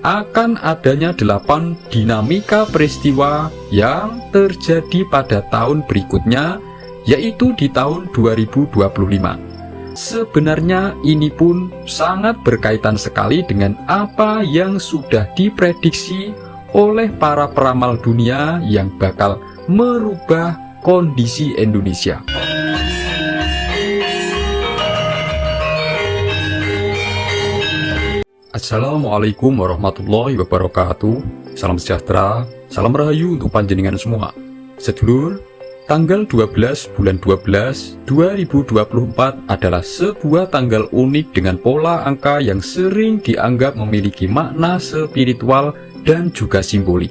akan adanya 8 dinamika peristiwa yang terjadi pada tahun berikutnya, yaitu di tahun 2025. Sebenarnya ini pun sangat berkaitan sekali dengan apa yang sudah diprediksi oleh para peramal dunia yang bakal merubah kondisi Indonesia. Assalamualaikum warahmatullahi wabarakatuh. Salam sejahtera, salam rahayu untuk panjenengan semua. Sedulur, tanggal 12 bulan 12 2024 adalah sebuah tanggal unik dengan pola angka yang sering dianggap memiliki makna spiritual dan juga simbolik.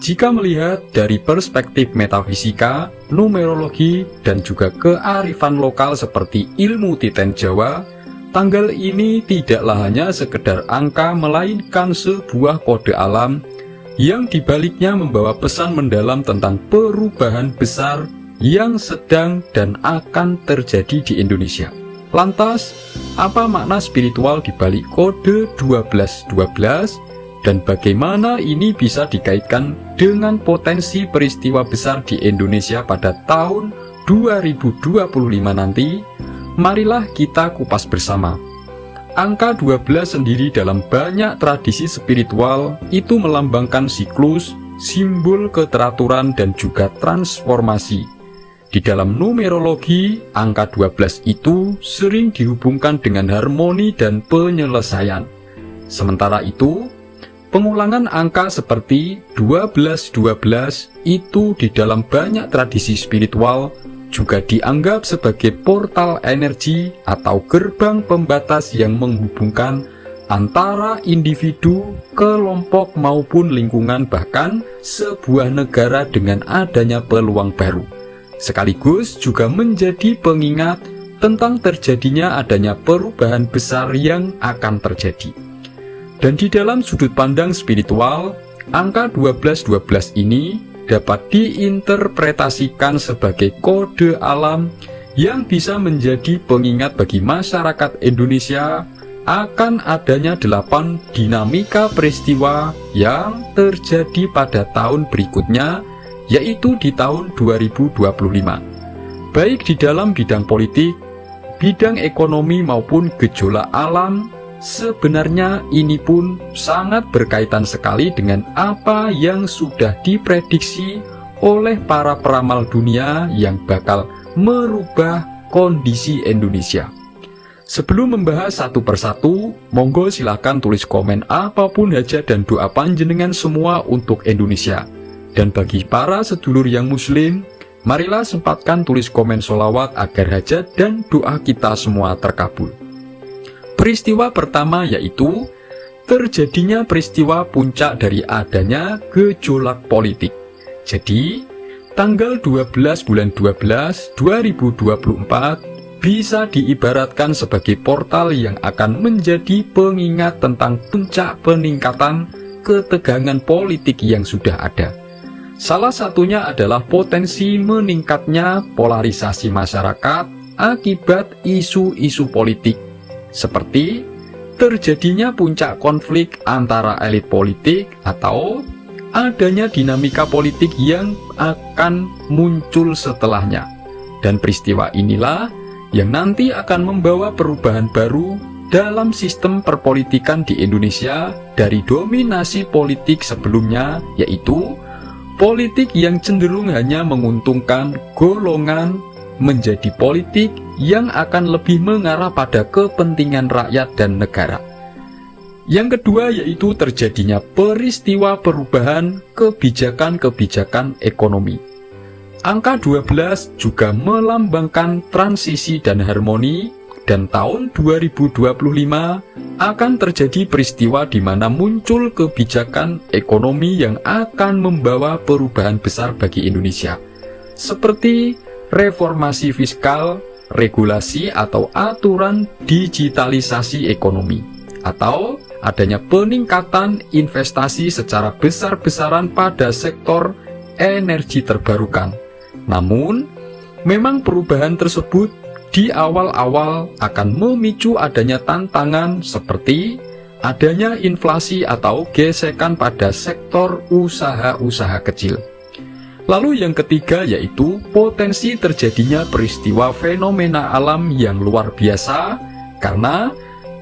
Jika melihat dari perspektif metafisika, numerologi, dan juga kearifan lokal seperti ilmu Titen Jawa, tanggal ini tidaklah hanya sekedar angka, melainkan sebuah kode alam yang dibaliknya membawa pesan mendalam tentang perubahan besar yang sedang dan akan terjadi di Indonesia. Lantas, apa makna spiritual dibalik kode 1212 dan bagaimana ini bisa dikaitkan dengan potensi peristiwa besar di Indonesia pada tahun 2025 nanti? Marilah kita kupas bersama. Angka 12 sendiri dalam banyak tradisi spiritual itu melambangkan siklus, simbol keteraturan dan juga transformasi. Di dalam numerologi, angka 12 itu sering dihubungkan dengan harmoni dan penyelesaian. Sementara itu, pengulangan angka seperti 1212 itu di dalam banyak tradisi spiritual juga dianggap sebagai portal energi atau gerbang pembatas yang menghubungkan antara individu, kelompok maupun lingkungan, bahkan sebuah negara dengan adanya peluang baru. Sekaligus juga menjadi pengingat tentang terjadinya adanya perubahan besar yang akan terjadi. Dan di dalam sudut pandang spiritual, angka 1212 ini dapat diinterpretasikan sebagai kode alam yang bisa menjadi pengingat bagi masyarakat Indonesia akan adanya 8 dinamika peristiwa yang terjadi pada tahun berikutnya, yaitu di tahun 2025. Baik di dalam bidang politik, bidang ekonomi maupun gejolak alam. Sebenarnya ini pun sangat berkaitan sekali dengan apa yang sudah diprediksi oleh para peramal dunia yang bakal merubah kondisi Indonesia. Sebelum membahas satu persatu, monggo silahkan tulis komen apapun hajat dan doa panjenengan semua untuk Indonesia. Dan bagi para sedulur yang muslim, marilah sempatkan tulis komen sholawat agar hajat dan doa kita semua terkabul. Peristiwa pertama yaitu terjadinya peristiwa puncak dari adanya gejolak politik. Jadi, tanggal 12 bulan 12 2024 bisa diibaratkan sebagai portal yang akan menjadi pengingat tentang puncak peningkatan ketegangan politik yang sudah ada. Salah satunya adalah potensi meningkatnya polarisasi masyarakat akibat isu-isu politik, seperti terjadinya puncak konflik antara elit politik atau adanya dinamika politik yang akan muncul setelahnya. Dan peristiwa inilah yang nanti akan membawa perubahan baru dalam sistem perpolitikan di Indonesia dari dominasi politik sebelumnya, yaitu politik yang cenderung hanya menguntungkan golongan menjadi politik yang akan lebih mengarah pada kepentingan rakyat dan negara. Yang kedua yaitu terjadinya peristiwa perubahan kebijakan-kebijakan ekonomi. Angka 12 juga melambangkan transisi dan harmoni, dan tahun 2025 akan terjadi peristiwa di mana muncul kebijakan ekonomi yang akan membawa perubahan besar bagi Indonesia, seperti reformasi fiskal, regulasi atau aturan digitalisasi ekonomi, atau adanya peningkatan investasi secara besar-besaran pada sektor energi terbarukan. Namun, memang perubahan tersebut di awal-awal akan memicu adanya tantangan seperti adanya inflasi atau gesekan pada sektor usaha-usaha kecil. Lalu yang ketiga yaitu potensi terjadinya peristiwa fenomena alam yang luar biasa, karena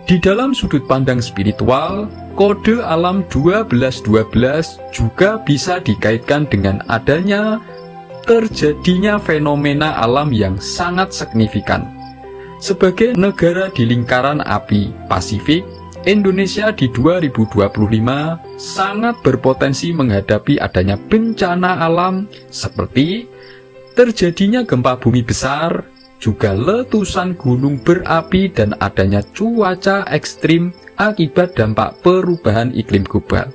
di dalam sudut pandang spiritual, kode alam 1212 juga bisa dikaitkan dengan adanya terjadinya fenomena alam yang sangat signifikan. Sebagai negara di lingkaran api Pasifik, Indonesia di 2025 sangat berpotensi menghadapi adanya bencana alam seperti terjadinya gempa bumi besar, juga letusan gunung berapi dan adanya cuaca ekstrim akibat dampak perubahan iklim global.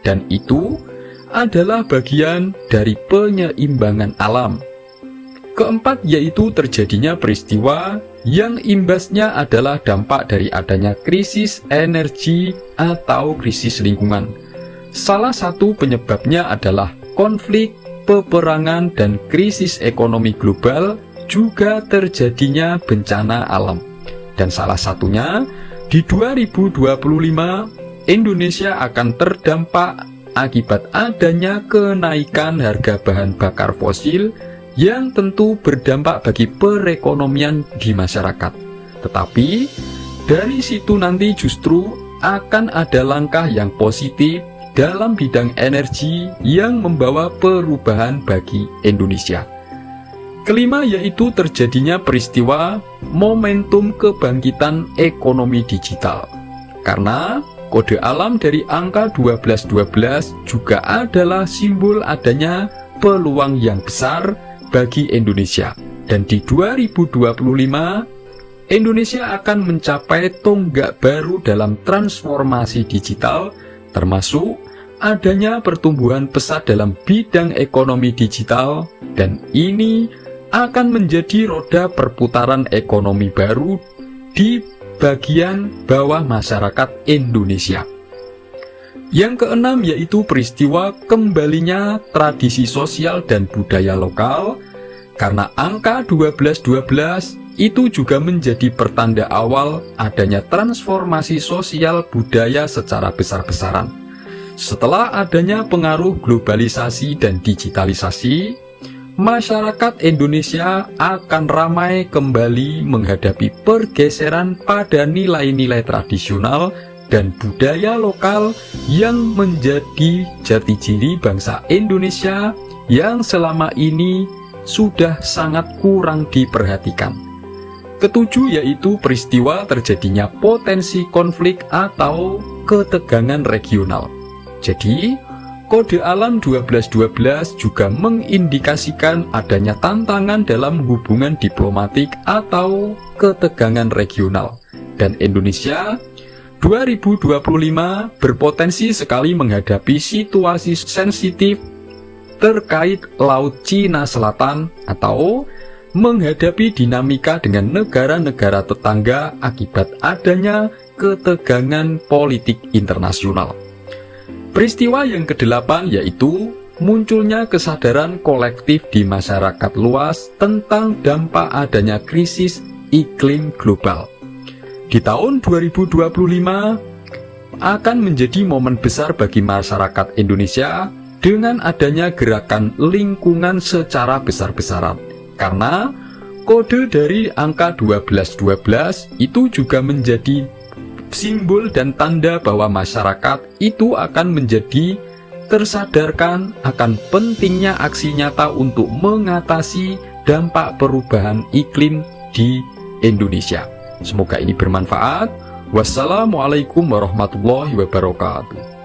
Dan itu adalah bagian dari penyeimbangan alam. Keempat yaitu terjadinya peristiwa yang imbasnya adalah dampak dari adanya krisis energi atau krisis lingkungan. Salah satu penyebabnya adalah konflik, peperangan, dan krisis ekonomi global, juga terjadinya bencana alam. Dan salah satunya, di 2025, Indonesia akan terdampak akibat adanya kenaikan harga bahan bakar fosil yang tentu berdampak bagi perekonomian di masyarakat. Tetapi dari situ nanti justru akan ada langkah yang positif dalam bidang energi yang membawa perubahan bagi Indonesia. Kelima yaitu terjadinya peristiwa momentum kebangkitan ekonomi digital. Karena kode alam dari angka 1212 juga adalah simbol adanya peluang yang besar bagi Indonesia. Dan di 2025, Indonesia akan mencapai tonggak baru dalam transformasi digital, termasuk adanya pertumbuhan pesat dalam bidang ekonomi digital, dan ini akan menjadi roda perputaran ekonomi baru di bagian bawah masyarakat Indonesia. Yang keenam yaitu peristiwa kembalinya tradisi sosial dan budaya lokal, karena angka 1212 itu juga menjadi pertanda awal adanya transformasi sosial budaya secara besar-besaran. Setelah adanya pengaruh globalisasi dan digitalisasi, masyarakat Indonesia akan ramai kembali menghadapi pergeseran pada nilai-nilai tradisional dan budaya lokal yang menjadi jati diri bangsa Indonesia yang selama ini sudah sangat kurang diperhatikan. Ketujuh yaitu peristiwa terjadinya potensi konflik atau ketegangan regional. Jadi, kode alam 1212 juga mengindikasikan adanya tantangan dalam hubungan diplomatik atau ketegangan regional. Dan Indonesia 2025 berpotensi sekali menghadapi situasi sensitif terkait Laut Cina Selatan atau menghadapi dinamika dengan negara-negara tetangga akibat adanya ketegangan politik internasional. Peristiwa yang ke-8 yaitu munculnya kesadaran kolektif di masyarakat luas tentang dampak adanya krisis iklim global. Di tahun 2025 akan menjadi momen besar bagi masyarakat Indonesia dengan adanya gerakan lingkungan secara besar-besaran. Karena kode dari angka 1212 itu juga menjadi simbol dan tanda bahwa masyarakat itu akan menjadi tersadarkan akan pentingnya aksi nyata untuk mengatasi dampak perubahan iklim di Indonesia. Semoga ini bermanfaat. Wassalamualaikum warahmatullahi wabarakatuh.